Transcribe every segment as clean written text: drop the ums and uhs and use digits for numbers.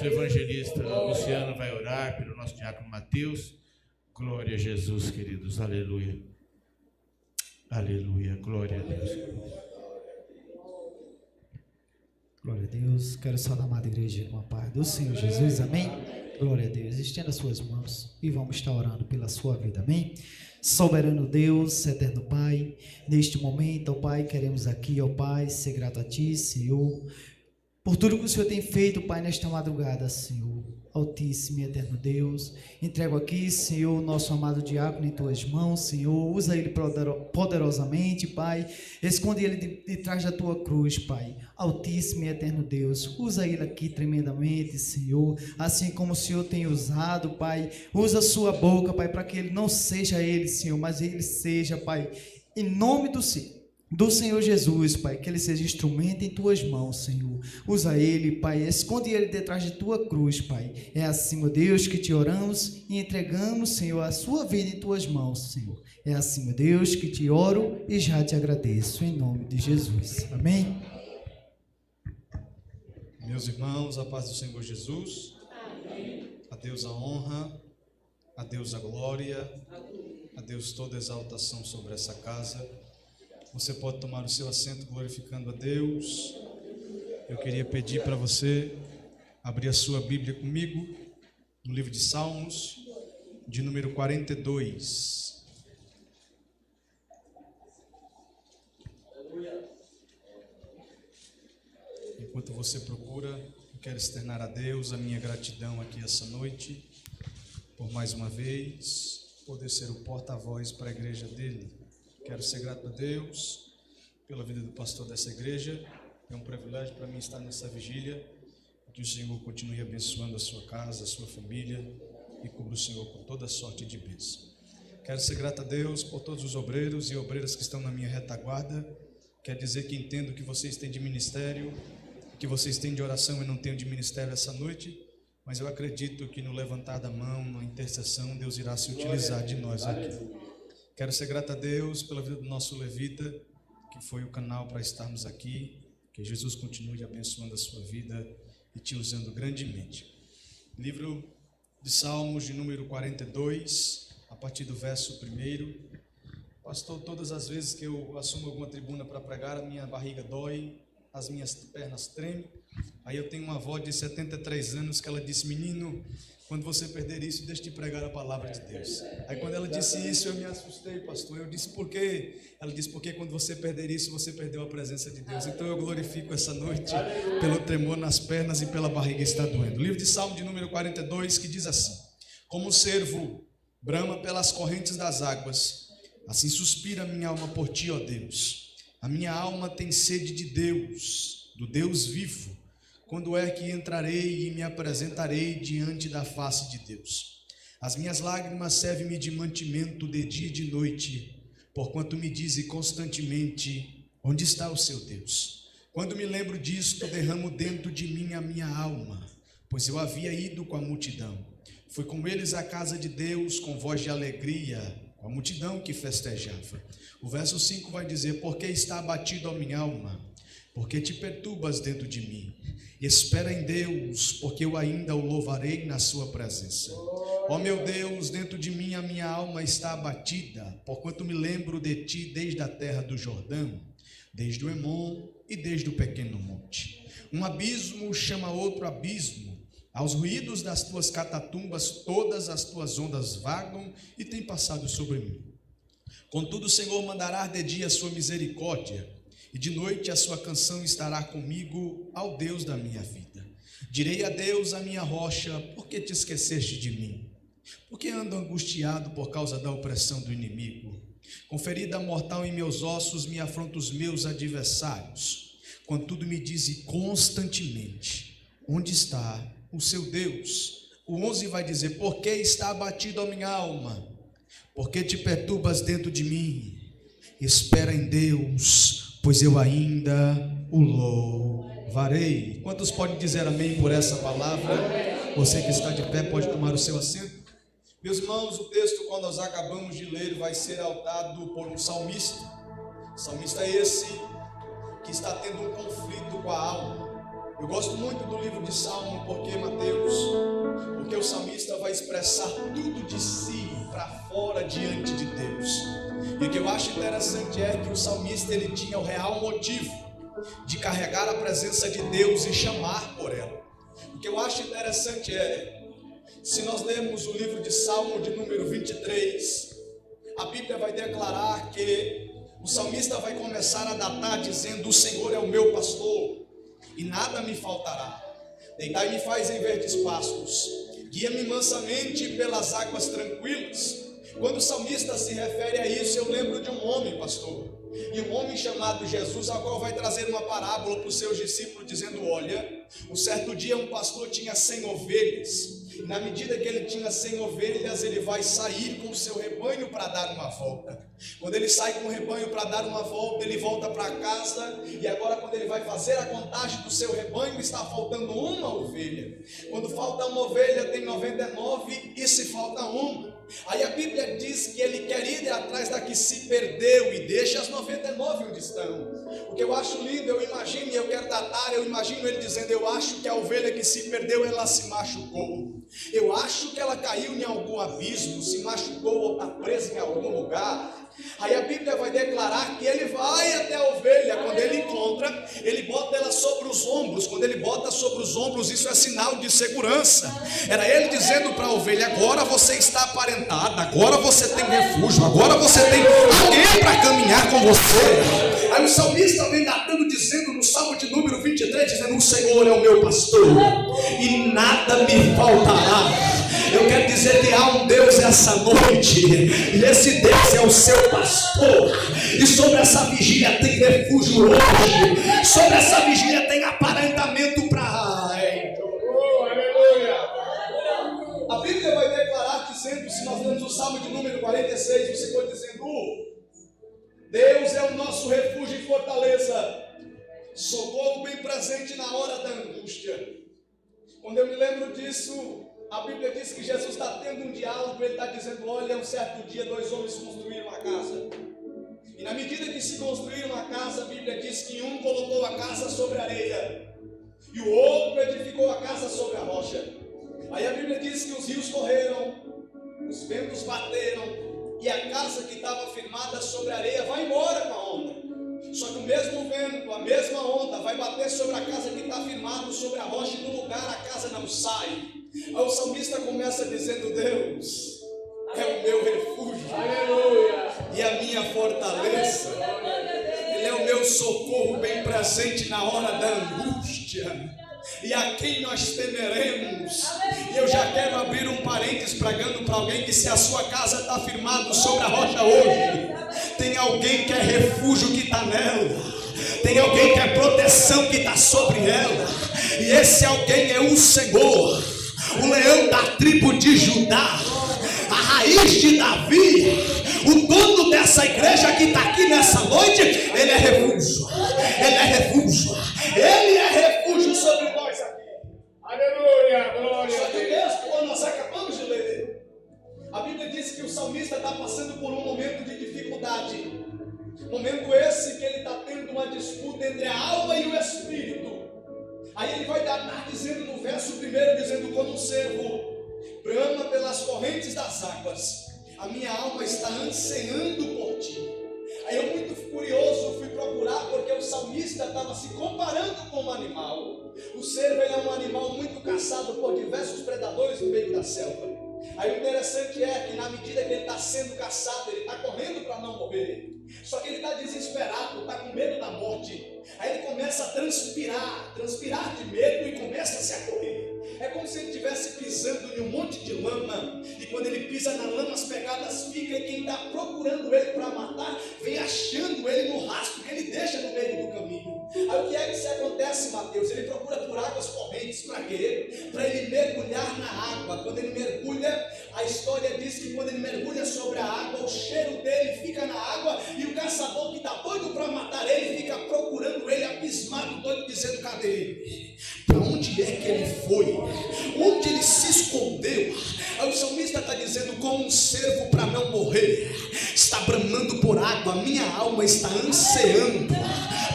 evangelista Luciano vai orar pelo nosso diácono Mateus. Glória a Jesus, queridos. Aleluia. Aleluia. Glória a Deus. Glória a Deus. Quero saudar a amada igreja com a paz do Senhor Jesus. Amém. Glória a Deus. Estenda as suas mãos e vamos estar orando pela sua vida. Amém. Soberano Deus, eterno Pai, neste momento, ó Pai, queremos aqui, ó Pai, ser grato a Ti, Senhor, por tudo que o Senhor tem feito, Pai, nesta madrugada, Senhor. Altíssimo e eterno Deus, entrego aqui, Senhor, nosso amado diácono em Tuas mãos, Senhor, usa ele poderosamente, Pai, esconde ele de trás da Tua cruz, Pai, Altíssimo e eterno Deus, usa ele aqui tremendamente, Senhor, assim como o Senhor tem usado, Pai, usa a sua boca, Pai, para que ele não seja ele, Senhor, mas ele seja, Pai, em nome do Senhor Jesus, Pai, que ele seja instrumento em Tuas mãos, Senhor. Usa ele, Pai, esconde ele detrás de Tua cruz, Pai. É assim, meu Deus, que te oramos e entregamos, Senhor, a sua vida em Tuas mãos, Senhor. É assim, meu Deus, que te oro e já te agradeço, em nome de Jesus. Amém? Meus irmãos, a paz do Senhor Jesus. Amém. A Deus a honra, a Deus a glória, a Deus toda a exaltação sobre essa casa. Você pode tomar o seu assento glorificando a Deus. Eu queria pedir para você abrir a sua Bíblia comigo no livro de Salmos, de número 42. Enquanto você procura, eu quero externar a Deus a minha gratidão aqui essa noite, por mais uma vez poder ser o porta-voz para a igreja dele. Quero ser grato a Deus pela vida do pastor dessa igreja. É um privilégio para mim estar nessa vigília. Que o Senhor continue abençoando a sua casa, a sua família e cubra o Senhor com toda sorte de bênção. Quero ser grato a Deus por todos os obreiros e obreiras que estão na minha retaguarda. Quer dizer que entendo que vocês têm de ministério, que vocês têm de oração e não têm de ministério essa noite, mas eu acredito que no levantar da mão, na intercessão, Deus irá se utilizar de nós aqui. Quero ser grato a Deus pela vida do nosso levita, que foi o canal para estarmos aqui. Que Jesus continue abençoando a sua vida e te usando grandemente. Livro de Salmos, de número 42, a partir do verso 1. Pastor, todas as vezes que eu assumo alguma tribuna para pregar, a minha barriga dói, as minhas pernas tremem. Aí eu tenho uma avó de 73 anos que ela disse: menino, quando você perder isso, deixe de pregar a palavra de Deus. Aí quando ela disse isso, eu me assustei, pastor. Eu disse: por quê? Ela disse: porque quando você perder isso, você perdeu a presença de Deus. Então eu glorifico essa noite pelo tremor nas pernas e pela barriga está doendo. Livro de Salmo de número 42, que diz assim: como o cervo brama pelas correntes das águas, assim suspira a minha alma por ti, ó Deus. A minha alma tem sede de Deus, do Deus vivo. Quando é que entrarei e me apresentarei diante da face de Deus? As minhas lágrimas servem-me de mantimento de dia e de noite, porquanto me dizem constantemente: onde está o seu Deus? Quando me lembro disto, derramo dentro de mim a minha alma, pois eu havia ido com a multidão. Fui com eles à casa de Deus com voz de alegria, com a multidão que festejava. O verso 5 vai dizer: porque está abatido a minha alma? Porque te perturbas dentro de mim? Espera em Deus, porque eu ainda o louvarei na sua presença. Ó meu Deus, dentro de mim a minha alma está abatida, porquanto me lembro de ti desde a terra do Jordão, desde o Hermon e desde o pequeno monte. Um abismo chama outro abismo, aos ruídos das tuas catatumbas todas as tuas ondas vagam e têm passado sobre mim. Contudo o Senhor mandará de dia a sua misericórdia, e de noite a sua canção estará comigo, ao Deus da minha vida. Direi a Deus, a minha rocha: por que te esqueceste de mim? Por que ando angustiado por causa da opressão do inimigo? Com ferida mortal em meus ossos me afrontam os meus adversários. Contudo me dizem constantemente: onde está o seu Deus? O 11 vai dizer: por que está abatido a minha alma? Por que te perturbas dentro de mim? Espera em Deus, pois eu ainda o louvarei. Quantos podem dizer amém por essa palavra? Você que está de pé pode tomar o seu assento. Meus irmãos, o texto, quando nós acabamos de ler, vai ser altado por um salmista. Salmista esse que está tendo um conflito com a alma. Eu gosto muito do livro de Salmo, porque Mateus expressar tudo de si para fora diante de Deus. E o que eu acho interessante é que o salmista ele tinha o real motivo de carregar a presença de Deus e chamar por ela. O que eu acho interessante é, se nós lermos o livro de Salmo de número 23, a Bíblia vai declarar que o salmista vai começar a datar dizendo: o Senhor é o meu pastor e nada me faltará. Deitai-me e faz em verdes pastos, guia-me mansamente pelas águas tranquilas. Quando o salmista se refere a isso, eu lembro de um homem, pastor, e um homem chamado Jesus, a qual vai trazer uma parábola para os seus discípulos, dizendo: olha, um certo dia um pastor tinha 100 ovelhas, e na medida que ele tinha 100 ovelhas, ele vai sair com o seu rebanho para dar uma volta. Quando ele sai com o rebanho para dar uma volta, ele volta para casa, e agora quando ele vai fazer a contagem do seu rebanho, está faltando uma ovelha. Quando falta uma ovelha, tem 99, e se falta uma. Aí a Bíblia diz que ele quer ir atrás da que se perdeu e deixa as 99 onde estão. O que eu acho lindo, eu imagino, e eu quero datar, eu imagino ele dizendo: eu acho que a ovelha que se perdeu, ela se machucou. Eu acho que ela caiu em algum abismo, se machucou ou está presa em algum lugar. Aí a Bíblia vai declarar que ele vai até a ovelha. Quando ele encontra, ele bota ela sobre os ombros. Quando ele bota sobre os ombros, isso é sinal de segurança. Era ele dizendo para a ovelha: agora você está aparentada, agora você tem refúgio, agora você tem alguém para caminhar com você. Aí o salmista vem datando dizendo no Salmo de número 23, dizendo: o Senhor é o meu pastor e nada me faltará. Eu quero dizer que há um Deus essa noite, e esse Deus é o seu pastor, e sobre essa vigília tem refúgio hoje, sobre essa vigília tem aparentamento para... Aleluia! A Bíblia vai declarar dizendo, se nós lemos o Salmo de número 46, você pode dizendo: Deus é o nosso refúgio e fortaleza, socorro bem presente na hora da angústia. Quando eu me lembro disso, a Bíblia diz que Jesus está tendo um diálogo. Ele está dizendo: olha, um certo dia 2 homens construíram uma casa, e na medida que se construíram a casa, a Bíblia diz que um colocou a casa sobre a areia e o outro edificou a casa sobre a rocha. Aí a Bíblia diz que os rios correram, os ventos bateram, e a casa que estava firmada sobre a areia vai embora com a onda. Só que o mesmo vento, a mesma onda vai bater sobre a casa que está firmada sobre a rocha, e no lugar a casa não sai. Aí o salmista começa dizendo: Deus é o meu refúgio, aleluia, e a minha fortaleza, Ele é o meu socorro bem presente na hora da angústia, e a quem nós temeremos. E eu já quero abrir um parênteses pregando para alguém que, se a sua casa está firmada sobre a rocha hoje, tem alguém que é refúgio que está nela, tem alguém que é proteção que está sobre ela, e esse alguém é o Senhor, o leão da tribo de Judá, a raiz de Davi, o dono dessa igreja que está aqui nessa noite. Ele é refúgio, ele é refúgio, ele é refúgio sobre nós aqui. Aleluia, glória. Só que mesmo quando nós acabamos de ler, a Bíblia diz que o salmista está passando por um momento de dificuldade. Momento esse que ele está tendo uma disputa entre a alma e o espírito. Aí ele vai dar dizendo no verso 1, dizendo: como um cervo brama pelas correntes das águas, a minha alma está ansiando por ti. Aí eu, muito curioso, fui procurar, porque o salmista estava se comparando com um animal. O cervo é um animal muito caçado por diversos predadores no meio da selva. Aí o interessante é que, na medida que ele está sendo caçado, ele está correndo para não morrer. Só que ele está desesperado, está com medo da morte. Aí ele começa a transpirar de medo, e começa-se a correr. É como se ele estivesse pisando em um monte de lama, e quando ele pisa na lama, as pegadas ficam, e quem está procurando ele para matar vem achando ele no rastro que ele deixa no meio do caminho. Aí o que é que isso acontece, Mateus? Ele procura por águas correntes. Para quê? Para ele mergulhar na água. Quando ele mergulha, a história diz que quando ele mergulha sobre a água, o cheiro dele fica na água, e o caçador que está doido para matar ele fica procurando ele, abismado, doido, dizendo: cadê ele? Para onde é que ele foi? Onde ele se escondeu? Aí o salmista está dizendo: como um cervo para não morrer, está bramando por água, a minha alma está ansiando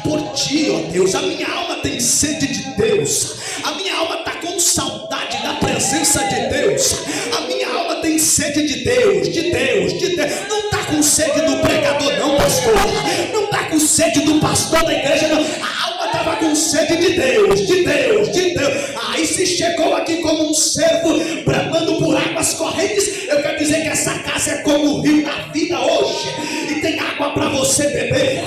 por ti, ó Deus. A minha alma tem sede de Deus, a minha alma está com saudade da presença de Deus, a minha alma sede de Deus, de Deus, de Deus. Não está com sede do pregador, não, pastor. Não está com sede do pastor da igreja, não. A alma estava com sede de Deus, de Deus, de Deus. Aí se chegou aqui como um servo bramando por águas correntes. Eu quero dizer que essa casa é como o rio da vida hoje. E tem água para você beber.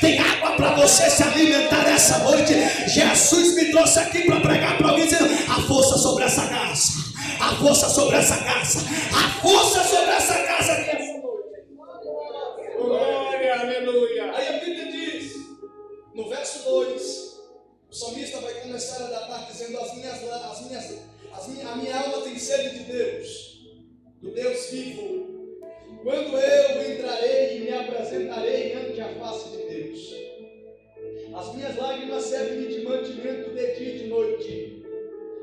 Tem água para você se alimentar essa noite. Jesus me trouxe aqui para pregar para alguém dizendo: a força sobre essa casa, a força sobre essa casa, a força sobre essa casa aqui essa noite. Glória, aleluia. Aí a Bíblia diz, no verso 2, o salmista vai começar a datar dizendo: a minha alma tem sede de Deus, do Deus vivo. Quando eu entrarei e me apresentarei ante a face de Deus, as minhas lágrimas servem-me de mantimento de dia e de noite.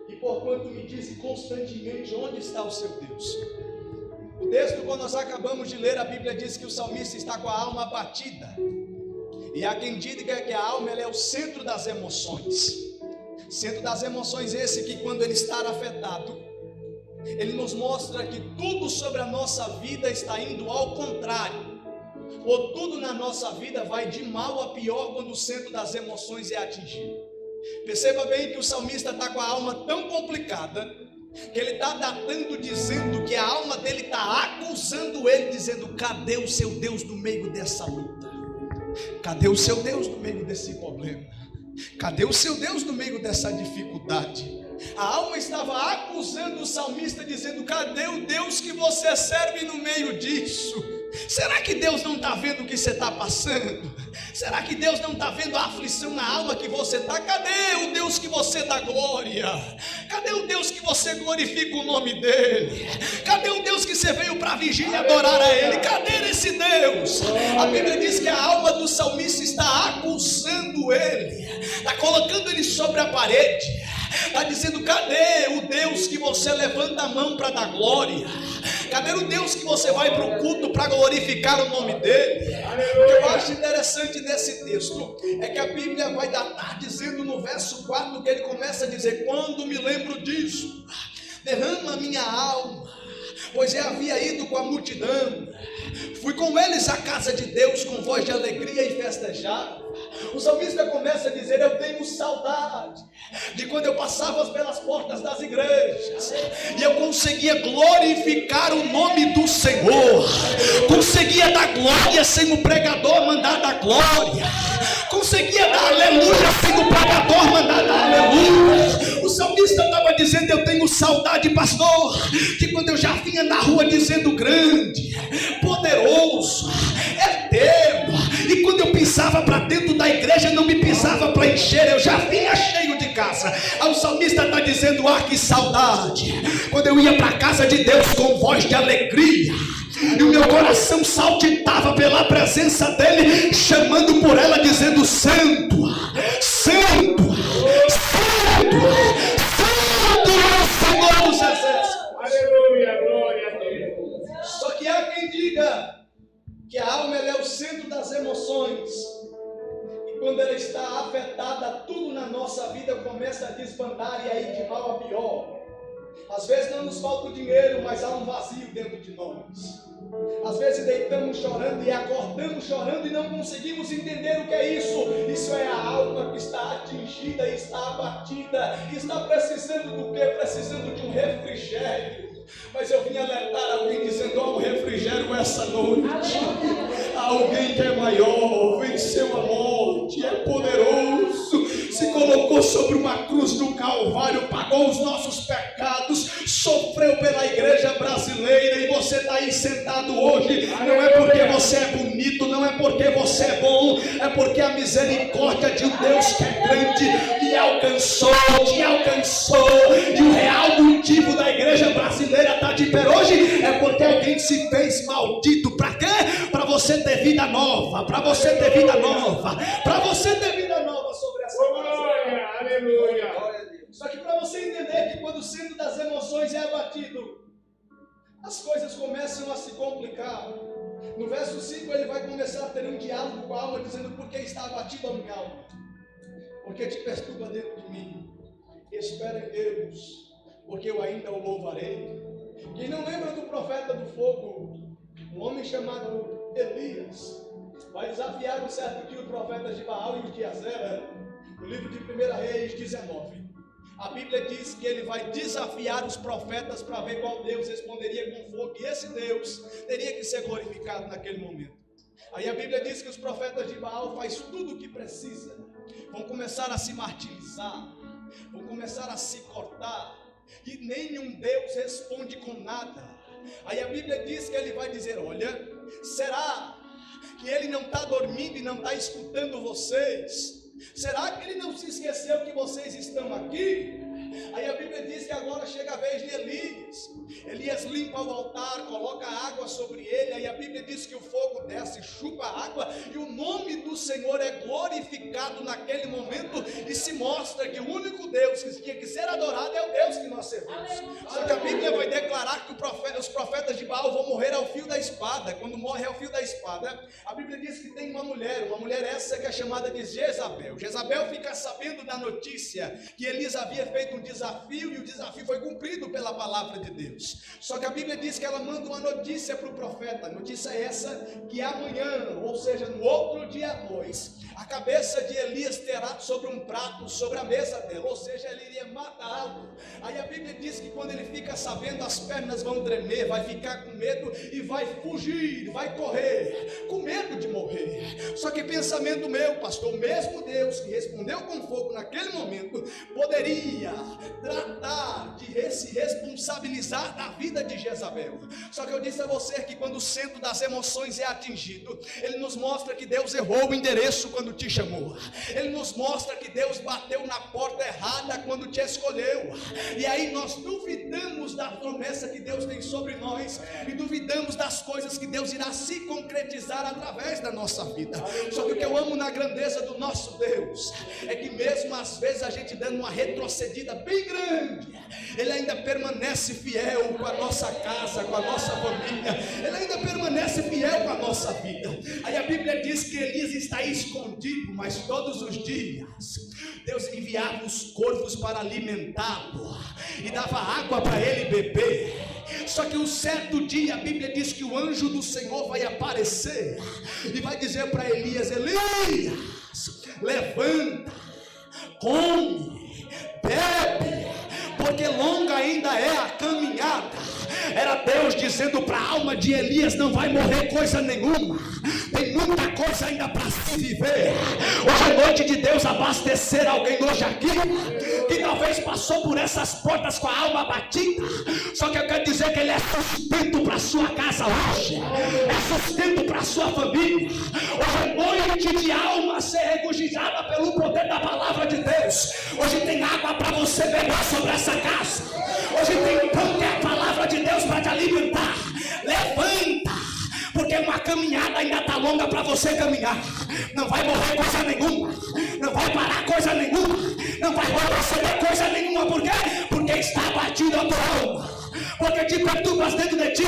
E porquanto me diz constantemente: onde está o seu Deus? O texto, quando nós acabamos de ler, a Bíblia diz que o salmista está com a alma abatida. E há quem diga que a alma ela é o centro das emoções. Centro das emoções esse que, quando ele está afetado, ele nos mostra que tudo sobre a nossa vida está indo ao contrário. Ou tudo na nossa vida vai de mal a pior quando o centro das emoções é atingido. Perceba bem que o salmista está com a alma tão complicada que ele está datando, dizendo que a alma dele está acusando ele, dizendo: cadê o seu Deus no meio dessa luta? Cadê o seu Deus no meio desse problema? Cadê o seu Deus no meio dessa dificuldade? A alma estava acusando o salmista, dizendo: cadê o Deus que você serve no meio disso? Será que Deus não está vendo o que você está passando? Será que Deus não está vendo a aflição na alma que você está? Cadê o Deus que você dá glória? Cadê o Deus que você glorifica o nome dele? Cadê o Deus que você veio para a vigília adorar a ele? Cadê esse Deus? A Bíblia diz que a alma do salmista está acusando ele, está colocando ele sobre a parede, está dizendo: cadê o Deus que você levanta a mão para dar glória? Cadê o Deus que você vai para o culto para glorificar o nome dele? O que eu acho interessante nesse texto é que a Bíblia vai datar dizendo no verso 4 que ele começa a dizer: quando me lembro disso, derrama minha alma, pois eu havia ido com a multidão, fui com eles à casa de Deus com voz de alegria e festejava. O salmista começa a dizer: eu tenho saudade de quando eu passava pelas portas das igrejas e eu conseguia glorificar o nome do Senhor, conseguia dar glória sem o pregador mandar dar glória, conseguia dar aleluia sem o pregador mandar dar aleluia. O salmista estava dizendo: eu tenho saudade, pastor, de quando eu já vinha na rua dizendo: grande, poderoso, eterno. E quando eu pisava para dentro da igreja, não me pisava para encher, eu já vinha cheio de casa. Aí o salmista está dizendo: ah, que saudade, quando eu ia para a casa de Deus com voz de alegria, e o meu coração saltitava pela presença dele, chamando por ela, dizendo: santo, santo, santo, santo é o Senhor dos exércitos. Aleluia, glória a Deus. Só que há quem diga que a alma ela é o centro das emoções, e quando ela está afetada, tudo na nossa vida começa a desbandar e a ir de mal a pior. Às vezes não nos falta o dinheiro, mas há um vazio dentro de nós. Às vezes deitamos chorando e acordamos chorando e não conseguimos entender o que é isso. Isso é a alma que está atingida, está abatida, está precisando do quê? Precisando de um refrigério. Mas eu vim alertar alguém dizendo: há um refrigério essa noite. Há alguém que é maior, venceu a morte, é poderoso, se colocou sobre uma cruz do Calvário, pagou os nossos pecados, sofreu pela igreja brasileira, e você está aí sentado hoje. Não é porque você é bonito, não é porque você é bom, é porque a misericórdia de um Deus que é grande me alcançou, te alcançou. E o real motivo da igreja brasileira está de pé hoje é porque alguém se fez maldito. Para quê? Para você ter vida nova, para você ter vida nova, para você ter vida nova sobre essa Glória, aleluia. Só que para você entender que quando o centro das emoções é abatido, as coisas começam a se complicar. No verso 5 ele vai começar a ter um diálogo com a alma, dizendo: por que está abatida a minha alma? Porque te perturba dentro de mim. Espera em Deus, porque eu ainda o louvarei. Quem não lembra do profeta do fogo, um homem chamado Elias, vai desafiar um certo dia os profetas de Baal e os de Azera, no livro de 1 Reis 19. A Bíblia diz que ele vai desafiar os profetas para ver qual Deus responderia com fogo, e esse Deus teria que ser glorificado naquele momento. Aí a Bíblia diz que os profetas de Baal faz tudo o que precisa, vão começar a se martirizar, vão começar a se cortar, e nenhum Deus responde com nada. Aí a Bíblia diz que ele vai dizer: olha, será que ele não está dormindo e não está escutando vocês? Será que ele não se esqueceu que vocês estão aqui? Aí a Bíblia diz que agora chega a vez de Elias. Elias limpa o altar, coloca água sobre ele. Aí a Bíblia diz que o fogo desce, chupa a água, e o nome do Senhor é glorificado naquele momento, e se mostra que o único Deus que tinha que ser adorado é o Deus que nós servimos. Só que a Bíblia vai declarar que os profetas de Baal vão morrer ao fio da espada. Quando morre ao fio da espada, a Bíblia diz que tem uma mulher essa que é chamada de Jezabel. Jezabel fica sabendo da notícia que Elias havia feito um desafio, e o desafio foi cumprido pela palavra de Deus. Só que a Bíblia diz que ela manda uma notícia para o profeta. A notícia é essa: que amanhã, ou seja, no outro dia após, a cabeça de Elias terá sobre um prato, sobre a mesa dela, ou seja, ele iria matá-lo. Aí a Bíblia diz que quando ele fica sabendo, as pernas vão tremer, vai ficar com medo e vai fugir, vai correr, com medo de morrer. Só que pensamento meu, pastor, o mesmo Deus que respondeu com fogo naquele momento, poderia tratar de se responsabilizar da vida de Jezabel. Só que eu disse a você que quando o centro das emoções é atingido, ele nos mostra que Deus errou o endereço quando te chamou. Ele nos mostra que Deus bateu na porta errada quando te escolheu. E aí nós duvidamos da promessa que Deus tem sobre nós, e duvidamos das coisas que Deus irá se concretizar através da nossa vida. Só que o que eu amo na grandeza do nosso Deus é que mesmo às vezes a gente dando uma retrocedida bem grande, Ele ainda permanece fiel com a nossa casa, com a nossa família. Ele ainda permanece fiel com a nossa vida. Aí a Bíblia diz que Elias está escondido, mas todos os dias Deus enviava os corvos para alimentá-lo e dava água para ele beber. Só que um certo dia a Bíblia diz que o anjo do Senhor vai aparecer e vai dizer para Elias: Elias, levanta, come, bebe, porque longa ainda é a caminhada. Era Deus dizendo para a alma de Elias: não vai morrer coisa nenhuma, tem muita coisa ainda para se viver. Hoje é noite de Deus abastecer alguém hoje aqui, que talvez passou por essas portas com a alma abatida. Só que eu quero dizer que Ele é sustento para a sua casa hoje, é sustento para a sua família. Hoje é noite de alma ser regozijada pelo poder da palavra de Deus. Hoje tem água para você beber sobre essa casa. Hoje tem pão, que é a palavra de Deus, para te alimentar. Levanta, porque uma caminhada ainda está longa para você caminhar. Não vai morrer coisa nenhuma, não vai parar coisa nenhuma, não vai receber coisa nenhuma. Por quê? Porque está abatido a tua alma, porque te perturbas dentro de ti.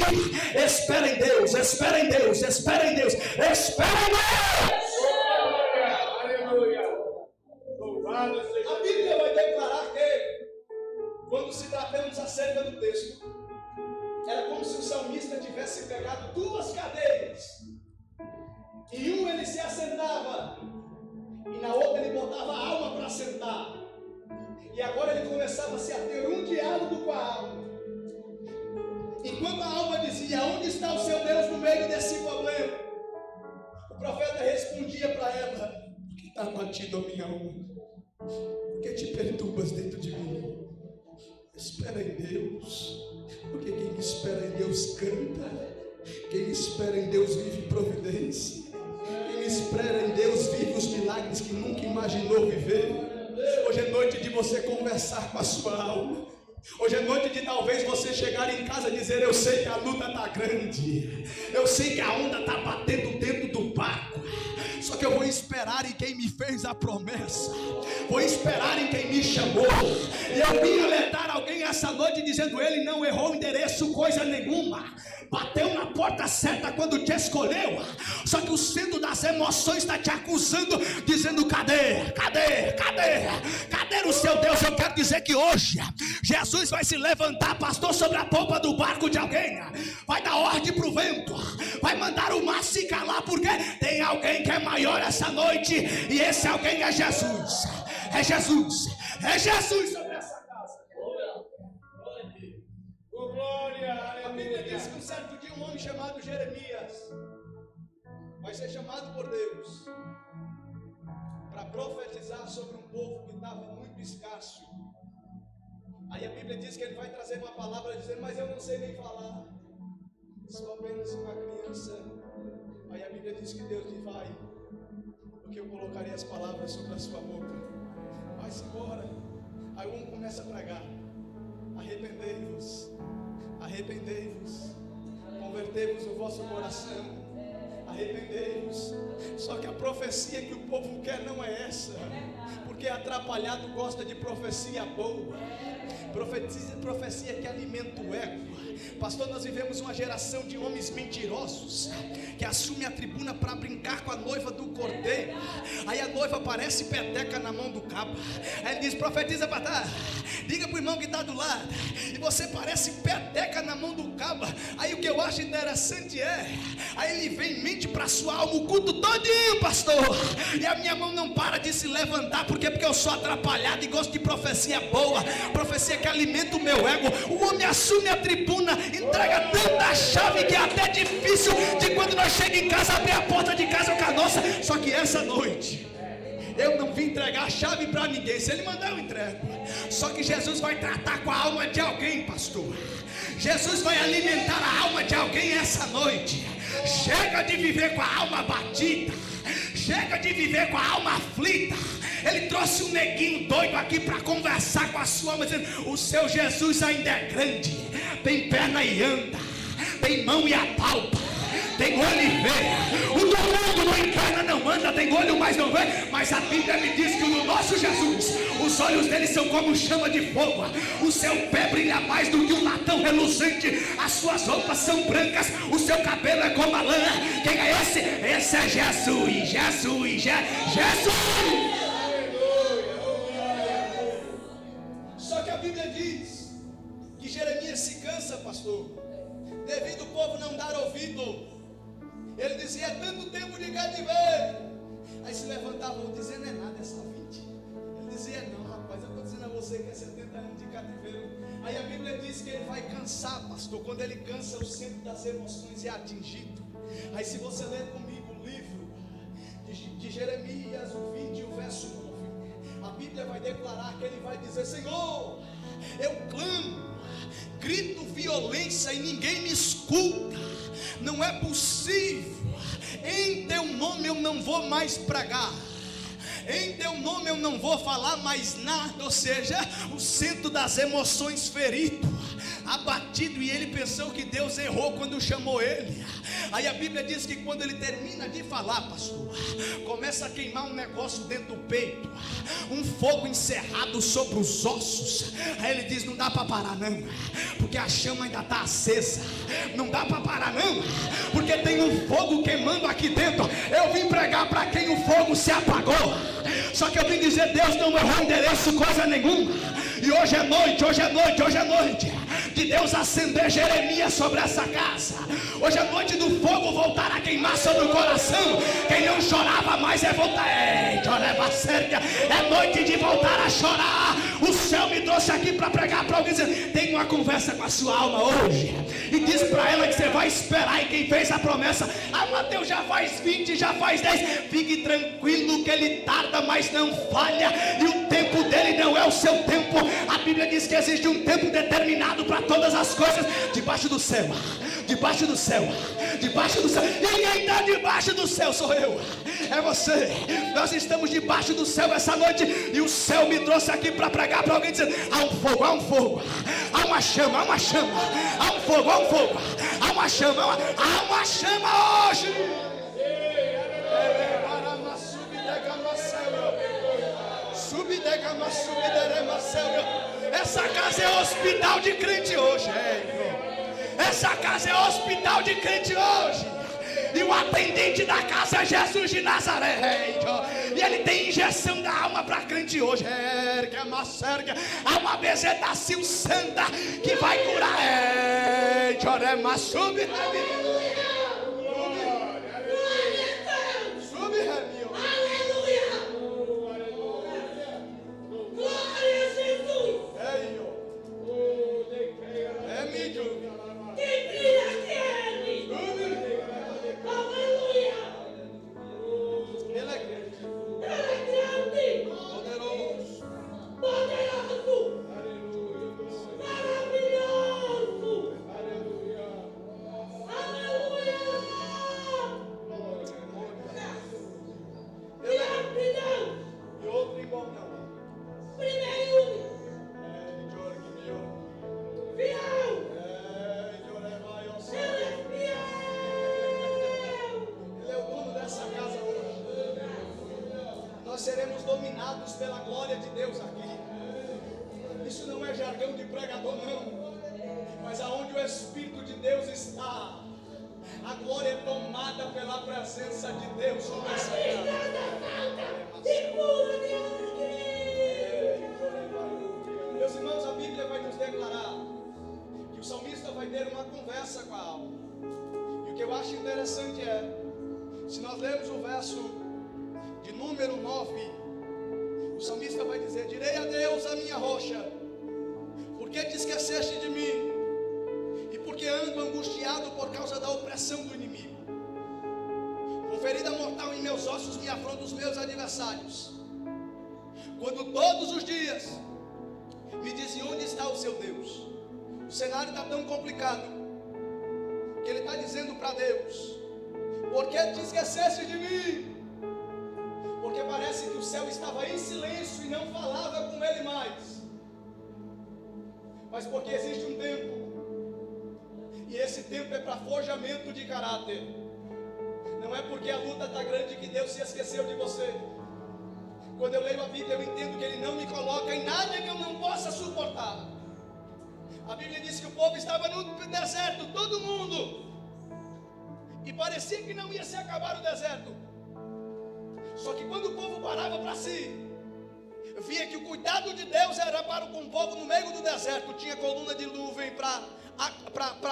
Espera em Deus, espera em Deus, espera em Deus, espera em Deus. A Bíblia vai declarar que, quando se tratamos acerca do texto, era como se o salmista tivesse pegado duas cadeiras. Em uma ele se assentava, e na outra ele botava a alma para sentar. E agora ele começava a ter um diálogo com a alma. Enquanto a alma dizia: onde está o seu Deus no meio desse problema? O profeta respondia para ela: que está abatido a minha alma, porque te perturbas dentro de mim. Espera em Deus, porque quem espera em Deus canta. Quem espera em Deus vive providência. Quem espera em Deus vive os milagres que nunca imaginou viver. Hoje é noite de você conversar com a sua alma. Hoje é noite de talvez você chegar em casa e dizer: eu sei que a luta está grande, eu sei que a onda está batendo dentro do barco, só que eu vou esperar em quem me fez a promessa, vou esperar em quem me chamou. E eu vim alertar alguém essa noite dizendo: ele não errou o endereço coisa nenhuma, bateu na porta porta certa quando te escolheu. Só que o centro das emoções está te acusando, dizendo: cadê? Cadê o seu Deus? Eu quero dizer que hoje Jesus vai se levantar, pastor, sobre a polpa do barco de alguém. Vai dar ordem para o vento, vai mandar o mar se calar, porque tem alguém que é maior essa noite, e esse alguém é Jesus. É Jesus sobre essa casa. A Bíblia diz que um certo dia um homem chamado Jeremias vai ser chamado por Deus para profetizar sobre um povo que estava muito escasso. Aí a Bíblia diz que ele vai trazer uma palavra dizendo: mas eu não sei nem falar, sou apenas uma criança. Aí a Bíblia diz que Deus diz: vai, porque eu colocarei as palavras sobre a sua boca. Vai-se embora. Aí o homem começa a pregar: arrependei-vos, convertei-vos o vosso coração, arrependei-vos. Só que a profecia que o povo quer não é essa, porque atrapalhado gosta de profecia boa, profecia que alimenta o ego. Pastor, nós vivemos uma geração de homens mentirosos que assumem a tribuna para brincar com a noiva do cordeiro. Aí a noiva parece peteca na mão do cabo. Aí ele diz: profetiza para trás, diga para o irmão que está do lado, e você parece peteca na mão do cabo. Aí o que eu acho interessante aí ele vem e mente para a sua alma o culto todinho, pastor, e a minha mão não para de se levantar. Por quê? Porque eu sou atrapalhado e gosto de profecia boa, profecia que alimenta o meu ego. O homem assume a tribuna, entrega tanta chave que é até difícil de quando nós chegamos em casa abrir a porta de casa com a nossa. Só que essa noite eu não vim entregar a chave para ninguém, se ele mandar eu entrego. Só que Jesus vai tratar com a alma de alguém, pastor. Jesus vai alimentar a alma de alguém essa noite. Chega de viver com a alma batida, chega de viver com a alma aflita. Ele trouxe um neguinho doido aqui para conversar com a sua alma, dizendo: o seu Jesus ainda é grande, tem perna e anda, tem mão e apalpa, tem olho e vê. O do mundo não encarna, não anda, tem olho mas não vê. Mas a Bíblia me diz que o nosso Jesus, os olhos dele são como chama de fogo, o seu pé brilha mais do que um latão reluzente, as suas roupas são brancas, o seu cabelo é como a lã. Quem é esse? Esse é Jesus. Só que a Bíblia diz que Jeremias se cansa, pastor, devido ao povo não dar ouvido. Ele dizia: é tanto tempo de cativeiro. Aí se levantava e dizia: não é nada, é só 20. Ele dizia: não, rapaz, eu estou dizendo a você que é 70 anos de cativeiro. Aí a Bíblia diz que ele vai cansar, pastor. Quando ele cansa, o centro das emoções é atingido. Aí se você ler comigo o livro de Jeremias, o 20 e o verso 9, a Bíblia vai declarar que ele vai dizer: Senhor, eu clamo, grito violência e ninguém me escuta. Não é possível. Em teu nome eu não vou mais pregar, em teu nome eu não vou falar mais nada. Ou seja, o centro das emoções ferido, abatido, e ele pensou que Deus errou quando chamou ele. Aí a Bíblia diz que quando ele termina de falar, pastor, começa a queimar um negócio dentro do peito, um fogo encerrado sobre os ossos. Aí ele diz: não dá para parar não, porque a chama ainda está acesa. Não dá para parar não, porque tem um fogo queimando aqui dentro. Eu vim pregar para quem o fogo se apagou. Só que eu vim dizer: Deus não errou endereço coisa nenhuma. E hoje é noite de Deus acender Jeremias sobre essa casa. Hoje é noite do fogo voltar a queimar sobre o coração. Quem não chorava mais é voltar. É noite de voltar a chorar. O céu me trouxe aqui para pregar para alguém, dizendo: tem uma conversa com a sua alma hoje, e diz para ela que você vai esperar. E quem fez a promessa: Mateus, já faz 20, já faz 10. Fique tranquilo que ele tarda, mas não falha, e o tempo dele não é o seu tempo. A Bíblia diz que existe um tempo determinado para todas as coisas debaixo do céu. Debaixo do céu. Ninguém está debaixo do céu, sou eu, é você. Nós estamos debaixo do céu essa noite, e o céu me trouxe aqui para pregar para alguém, dizendo: há um fogo, há uma chama, há um fogo, há uma chama hoje. Essa casa é hospital de crente hoje, Essa casa é hospital de crente hoje. E o atendente da casa é Jesus de Nazaré. E ele tem injeção da alma para crente hoje. Há uma bezetacil santa que vai curar. Seremos dominados pela glória de Deus aqui. Isso não é jargão de pregador, não. Mas aonde o Espírito de Deus está, a glória é tomada pela presença de Deus sobre essa casa. Meus irmãos, a Bíblia vai nos declarar que o salmista vai ter uma conversa com a alma. E o que eu acho interessante é, se nós lermos o verso de número 9, o salmista vai dizer: direi a Deus, a minha rocha, por que te esqueceste de mim? E porque ando angustiado por causa da opressão do inimigo. Com ferida mortal em meus ossos me afrontam os meus adversários. Quando todos os dias me dizem: onde está o seu Deus? O cenário está tão complicado que ele está dizendo para Deus: por que te esqueceste de mim? Porque parece que o céu estava em silêncio e não falava com ele mais. Mas porque existe um tempo, e esse tempo é para forjamento de caráter. Não é porque a luta está grande que Deus se esqueceu de você. Quando eu leio a Bíblia, eu entendo que Ele não me coloca em nada que eu não possa suportar. A Bíblia diz que o povo estava no deserto, todo mundo, e parecia que não ia se acabar o deserto. Só que quando o povo parava para si, via que o cuidado de Deus era para com o povo no meio do deserto. Tinha coluna de nuvem para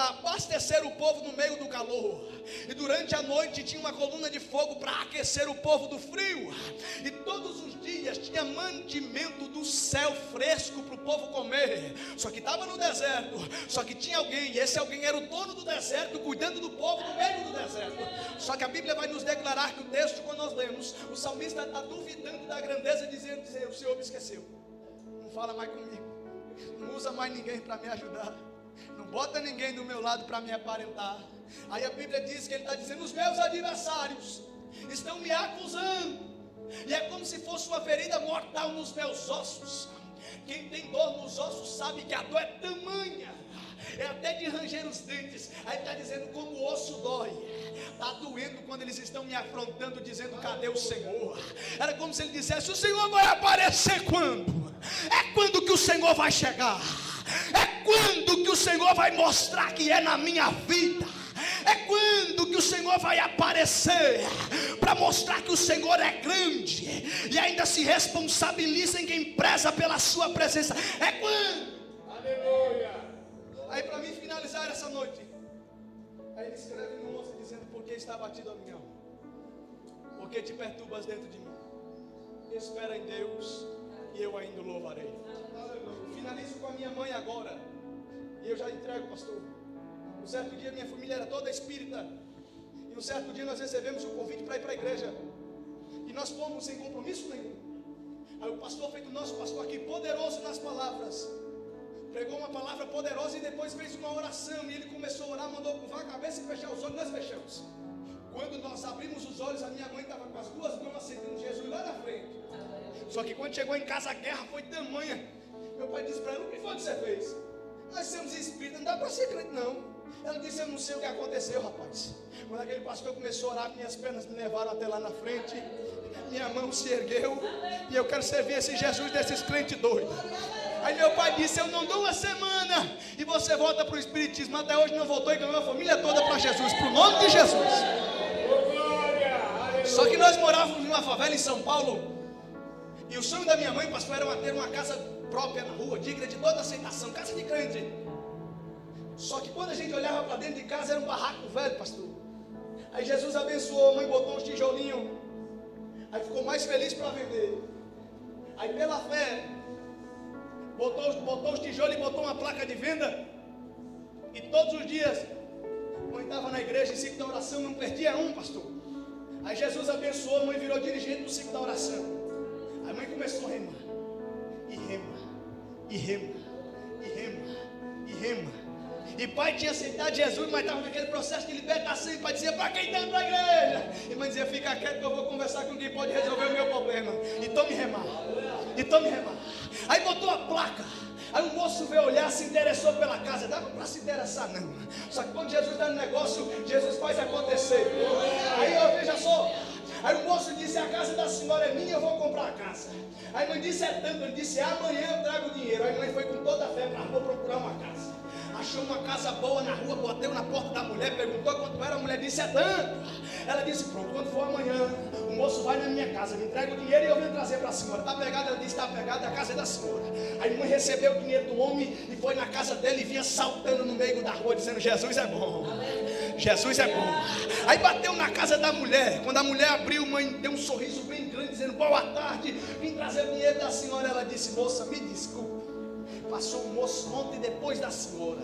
abastecer o povo no meio do calor. E durante a noite tinha uma coluna de fogo para aquecer o povo do frio. E todos os dias tinha mantimento do céu fresco para o povo comer. Só que estava no deserto. Só que tinha alguém, e esse alguém era o dono do deserto, cuidando do povo no meio do deserto. Só que a Bíblia vai nos declarar que o texto, quando nós lemos, o salmista está duvidando da grandeza, dizendo: o Senhor me esqueceu, não fala mais comigo, não usa mais ninguém para me ajudar, não bota ninguém do meu lado para me aparentar. Aí a Bíblia diz que ele está dizendo: os meus adversários estão me acusando, e é como se fosse uma ferida mortal nos meus ossos. Quem tem dor nos ossos sabe que a dor é tamanha, é até de ranger os dentes. Aí está dizendo: como o osso dói, está doendo quando eles estão me afrontando, dizendo: cadê o Senhor? Era como se ele dissesse: o Senhor vai aparecer quando? É quando que o Senhor vai chegar? É quando que o Senhor vai mostrar que é na minha vida? É quando que o Senhor vai aparecer para mostrar que o Senhor é grande e ainda se responsabiliza em quem preza pela sua presença? É quando? Aleluia. Aí, para mim finalizar essa noite, aí ele escreve no 11 dizendo: porque está abatido a minha alma, porque te perturbas dentro de mim. Espera em Deus e eu ainda o louvarei. Finalizo com a minha mãe agora, e eu já entrego, pastor. Um certo dia minha família era toda espírita, e um certo dia nós recebemos um convite para ir para a igreja, e nós fomos sem compromisso nenhum. Aí o pastor, feito nosso pastor aqui, poderoso nas palavras, pregou uma palavra poderosa e depois fez uma oração, e ele começou a orar, mandou curvar a cabeça e fechar os olhos. Nós fechamos. Quando nós abrimos os olhos, a minha mãe estava com as duas mãos aceitando Jesus lá na frente. Só que quando chegou em casa, a guerra foi tamanha. Meu pai disse para ela: o que foi que você fez? Nós somos espíritas, não dá para ser crente não. Ela disse: eu não sei o que aconteceu, rapaz. Quando aquele pastor começou a orar, minhas pernas me levaram até lá na frente, minha mão se ergueu, e eu quero servir esse Jesus desses crentes doidos. Aí meu pai disse: eu não dou uma semana e você volta para o espiritismo. Até hoje não voltou e ganhou a família toda para Jesus, para o nome de Jesus. Só que nós morávamos numa favela em São Paulo, e o sonho da minha mãe, pastor, era ter uma casa própria na rua, digna de toda aceitação, casa de crente. Só que quando a gente olhava para dentro de casa, era um barraco velho, pastor. Aí Jesus abençoou, a mãe botou uns tijolinhos, aí ficou mais feliz para vender. Aí pela fé botou os tijolos e botou uma placa de venda. E todos os dias, quando estava na igreja em ciclo da oração, não perdia um, pastor. Aí Jesus abençoou, a mãe virou dirigente do ciclo da oração. Aí a mãe começou a remar. E rema, e rema, e rema, e rema. E pai tinha aceitado Jesus, mas estava naquele processo de libertação. E pai dizia: para quem está indo para a igreja? E mãe dizia: fica quieto que eu vou conversar com quem pode resolver o meu problema. Então me remar, então me remar. Aí botou a placa. Aí o moço veio olhar, se interessou pela casa. Dava para se interessar não. Só que quando Jesus dá no negócio, Jesus faz acontecer. Aí ó, veja só. Aí o moço disse: a casa da senhora é minha, eu vou comprar a casa. Aí a mãe disse: é tanto. Ele disse: amanhã eu trago o dinheiro. Aí a mãe foi com toda a fé para a rua procurar uma casa. Achou uma casa boa na rua, bateu na porta da mulher, perguntou quanto era, a mulher disse: é tanto. Ela disse: pronto, quando for amanhã, o moço vai na minha casa, me entrega o dinheiro e eu venho trazer para a senhora. Está pegado? Ela disse: está pegado, é a casa da senhora. Aí a mãe recebeu o dinheiro do homem e foi na casa dele e vinha saltando no meio da rua, dizendo: Jesus é bom, Jesus é bom. Aí bateu na casa da mulher. Quando a mulher abriu, a mãe deu um sorriso bem grande, dizendo: boa tarde, vim trazer o dinheiro da senhora. Ela disse: moça, me desculpe, passou um moço ontem depois da senhora,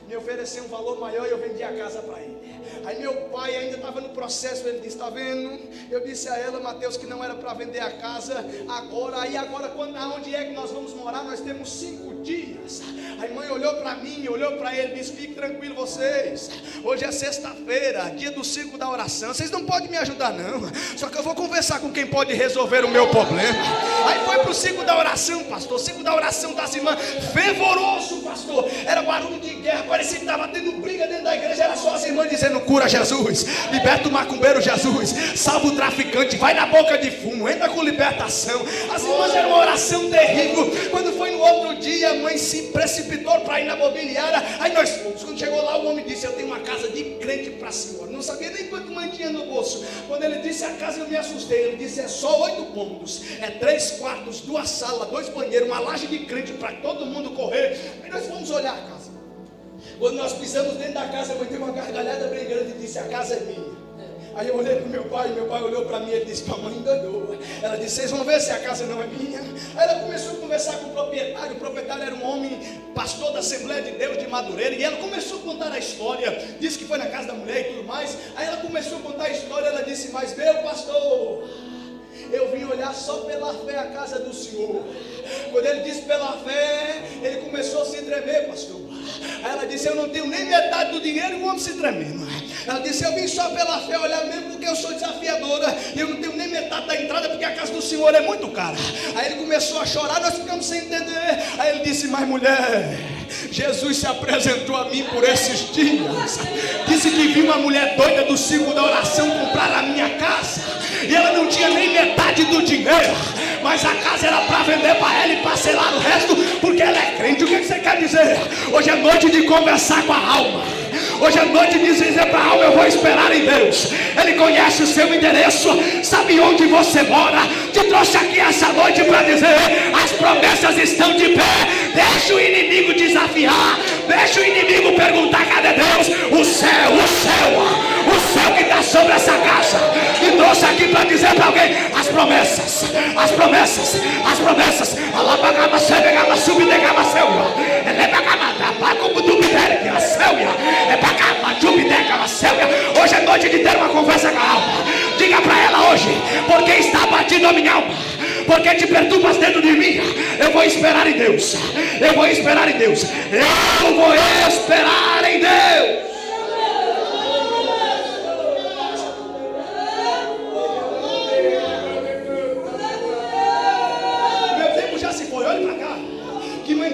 me ofereceu um valor maior e eu vendi a casa para ele. Aí meu pai ainda estava no processo, ele disse: está vendo? Eu disse a ela, Mateus, que não era para vender a casa agora. Aí agora, aonde é que nós vamos morar? Nós temos 5 dias. Aí mãe olhou para mim, olhou para ele, disse: fique tranquilo vocês, hoje é sexta-feira, dia do ciclo da oração, vocês não podem me ajudar não, só que eu vou conversar com quem pode resolver o meu problema. Aí foi para o ciclo da oração, pastor, ciclo da oração das irmãs, fervoroso, pastor, era barulho de guerra, parecia que estava tendo briga dentro da igreja, era só as irmãs dizendo: cura Jesus, liberta o macumbeiro Jesus, salva o traficante, vai na boca de fumo, entra com libertação. As irmãs eram uma oração terrível. Quando foi no outro dia, a mãe se precipitou para ir na mobiliária. Aí nós fomos, quando chegou lá, o homem disse: eu tenho uma casa de crente para a senhora. Não sabia nem quanto mãe tinha no bolso. Quando ele disse a casa, eu me assustei. Ele disse: é só 8 cômodos, é 3 quartos, 2 salas, 2 banheiros, uma laje de crente para todo mundo correr. Aí nós fomos olhar a casa. Quando nós pisamos dentro da casa, a mãe deu uma gargalhada bem grande e disse: a casa é minha. Aí eu olhei para o meu pai olhou para mim e ele disse: mamãe enganou. Ela disse: vocês vão ver se a casa não é minha. Aí ela começou a conversar com o proprietário era um homem, pastor da Assembleia de Deus de Madureira, e ela começou a contar a história, disse que foi na casa da mulher e tudo mais. Aí ela começou a contar a história, ela disse: mas meu pastor, eu vim olhar só pela fé a casa do Senhor. Quando ele disse pela fé, ele começou a se tremer, pastor. Aí ela disse: eu não tenho nem metade do dinheiro e o homem se tremendo. Ela disse: eu vim só pela fé olhar mesmo porque eu sou desafiadora. E eu não tenho nem metade da entrada porque a casa do Senhor é muito cara. Aí ele começou a chorar, nós ficamos sem entender. Aí ele disse: mas mulher, Jesus se apresentou a mim por esses dias. Disse que viu uma mulher doida do ciclo da oração comprar a minha casa. E ela não tinha nem metade do dinheiro, mas a casa era para vender para ela e parcelar o resto, porque ela é crente. O que você quer dizer? Hoje é noite de conversar com a alma. Hoje é noite de dizer para a alma: eu vou esperar em Deus. Ele conhece o seu endereço, sabe onde você mora. Te trouxe aqui essa noite para dizer: as promessas estão de pé. Deixa o inimigo desafiar, deixa o inimigo perguntar: cadê Deus? O céu que está sobre essa casa me trouxe aqui para dizer para alguém: as promessas. Alabagama, sebegama, subidegama, selva. Elebagama, tabaco, dubidega, selva. Ebagama, dubidega, selva. Hoje é noite de ter uma conversa com a alma. Diga para ela hoje: porque está batido a minha alma, porque te perturbas dentro de mim. Eu vou esperar em Deus. Eu vou esperar em Deus. Eu vou esperar em Deus.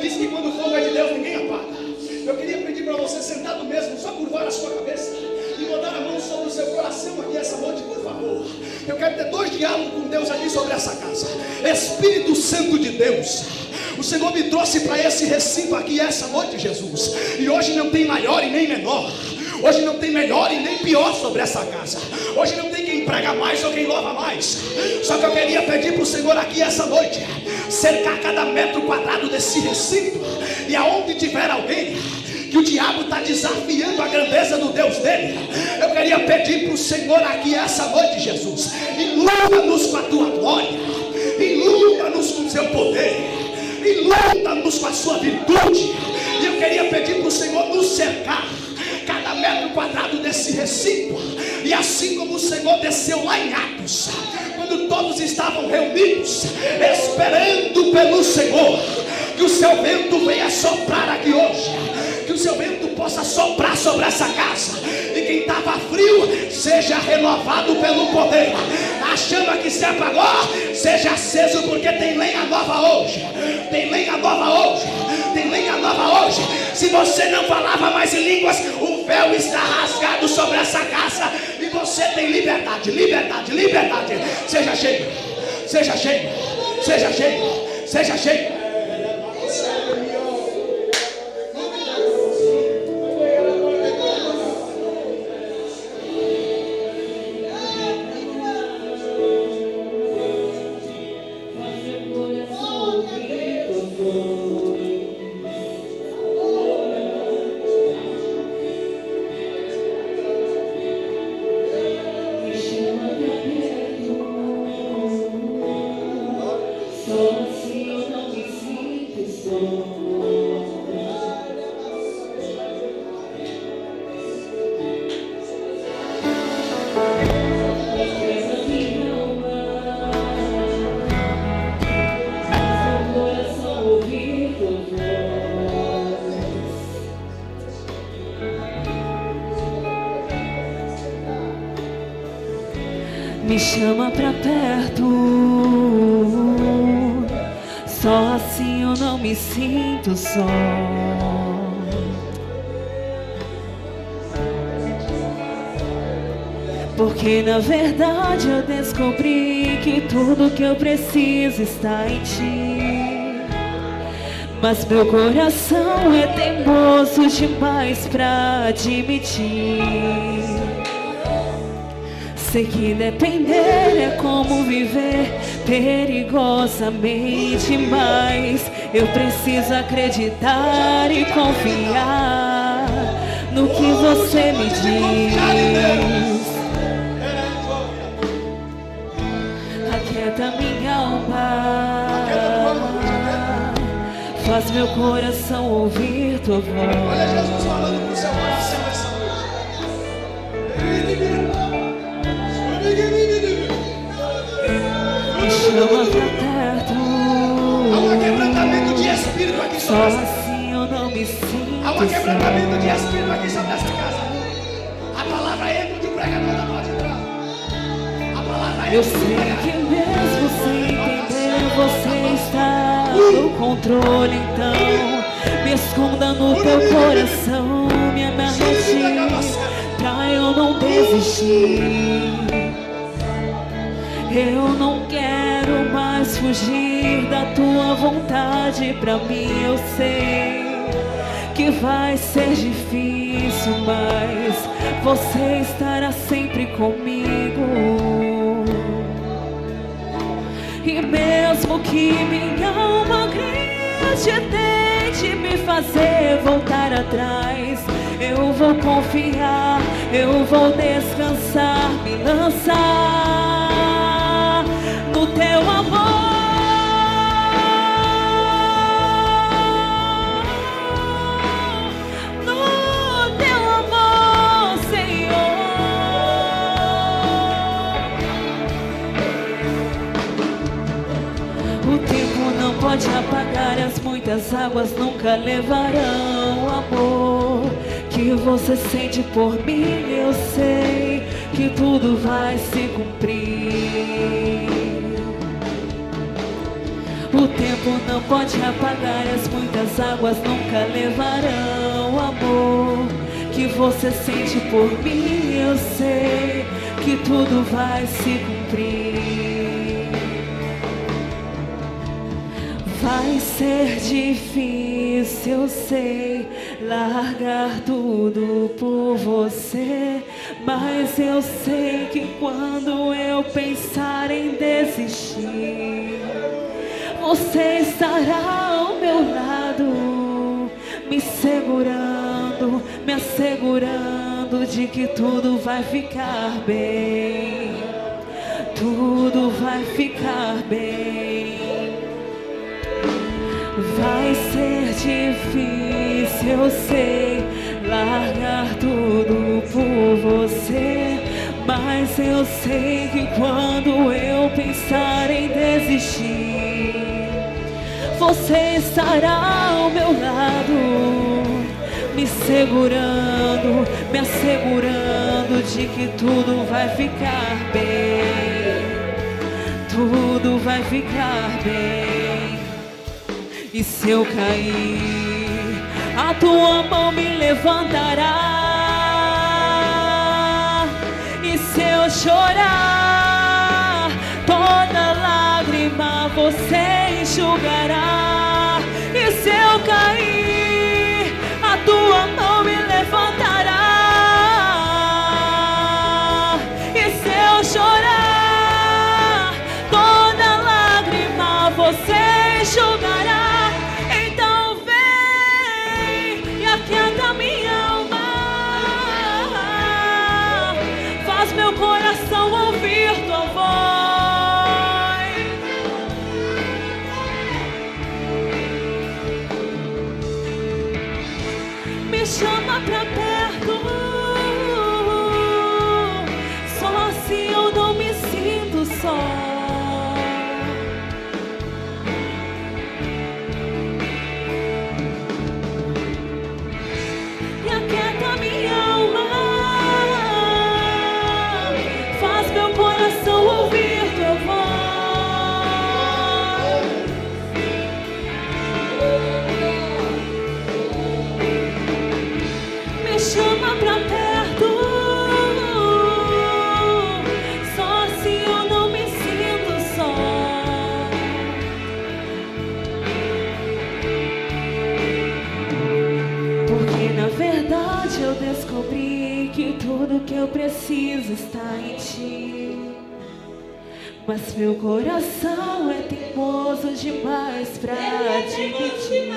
Disse que quando o fogo é de Deus, ninguém apaga. Eu queria pedir para você, sentado mesmo, só curvar a sua cabeça e botar a mão sobre o seu coração aqui essa noite, por favor. Eu quero ter 2 diálogos com Deus aqui sobre essa casa. Espírito Santo de Deus, O Senhor me trouxe para esse recinto aqui essa noite, Jesus. E hoje não tem maior e nem menor. Hoje não tem melhor e nem pior sobre essa casa. Hoje não tem quem prega mais ou quem louva mais. Só que eu queria pedir para o Senhor aqui essa noite cercar cada metro quadrado desse recinto. E aonde tiver alguém que o diabo está desafiando a grandeza do Deus dele, eu queria pedir para o Senhor aqui essa noite, Jesus, ilumina-nos com a tua glória, ilumina-nos com o seu poder, ilumina-nos com a sua virtude. E eu queria pedir para o Senhor nos cercar cada metro quadrado desse recinto. E assim como o Senhor desceu lá em Atos, quando todos estavam reunidos esperando pelo Senhor, que o seu vento venha soprar aqui hoje, que o seu vento possa soprar sobre essa casa, e quem estava frio seja renovado pelo poder. A chama que se apagou seja aceso, porque tem lenha nova hoje, tem lenha nova hoje, tem lenha nova hoje. Se você não falava mais em línguas, o véu está rasgado sobre essa casa, e você tem liberdade, liberdade, liberdade. Seja cheio, seja cheio, seja cheio, seja cheio. Me chama pra perto, só assim eu não me sinto só. Porque na verdade eu descobri que tudo que eu preciso está em ti. Mas meu coração é teimoso demais pra admitir. Sei que depender é como viver perigosamente, mas eu preciso acreditar e confiar no que você me diz. Aquieta minha alma, faz meu coração ouvir tua voz. Olha Jesus falando pro seu coração essa noite. Me chama pra perto. Há um quebrantamento de espírito aqui sobre Só essa casa. assim eu não me sinto Há um quebrantamento de espírito aqui sobre essa casa. A palavra entra onde o pregador não pode entrar. A palavra entra Eu onde o sei pregador. que mesmo sem entender você está no controle. Então me esconda no teu coração, me amarre pra eu não desistir. Eu não quero mais fugir da tua vontade. Pra mim eu sei que vai ser difícil, mas você estará sempre comigo. E mesmo que minha alma grite, tente me fazer voltar atrás, eu vou confiar, eu vou descansar, me lançar no teu amor. Pode apagar as muitas águas, nunca levarão o amor que você sente por mim. Eu sei que tudo vai se cumprir. O tempo não pode apagar as muitas águas, nunca levarão o amor que você sente por mim. Eu sei que tudo vai se cumprir. Vai ser difícil, eu sei, largar tudo por você, mas eu sei que quando eu pensar em desistir, você estará ao meu lado, me segurando, me assegurando de que tudo vai ficar bem, tudo vai ficar bem. Vai ser difícil, eu sei, largar tudo por você, mas eu sei que quando eu pensar em desistir, você estará ao meu lado, me segurando, me assegurando de que tudo vai ficar bem, tudo vai ficar bem. E se eu cair, a tua mão me levantará. E se eu chorar, toda lágrima você enxugará. E se eu cair, a tua mão me levantará. E se eu chorar, toda lágrima você enxugará. Meu coração ouvir tua voz. Me chama pra perto, só assim eu não me sinto só. E aquieta minha alma, ouvir tua voz. Me chama pra perto, só assim eu não me sinto só. Porque na verdade eu descobri que tudo que eu preciso está em ti. Mas meu coração é teimoso demais pra admitir.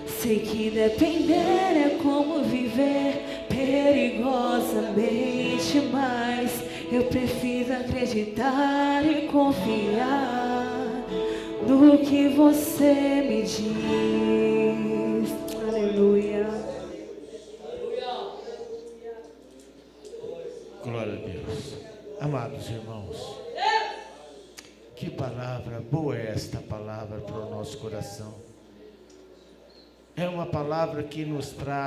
Sei que depender é como viver perigosamente, mas eu prefiro acreditar e confiar no que você me diz. Aleluia. Glória a Deus. Amados irmãos, que palavra boa é esta palavra para o nosso coração. É uma palavra que nos traz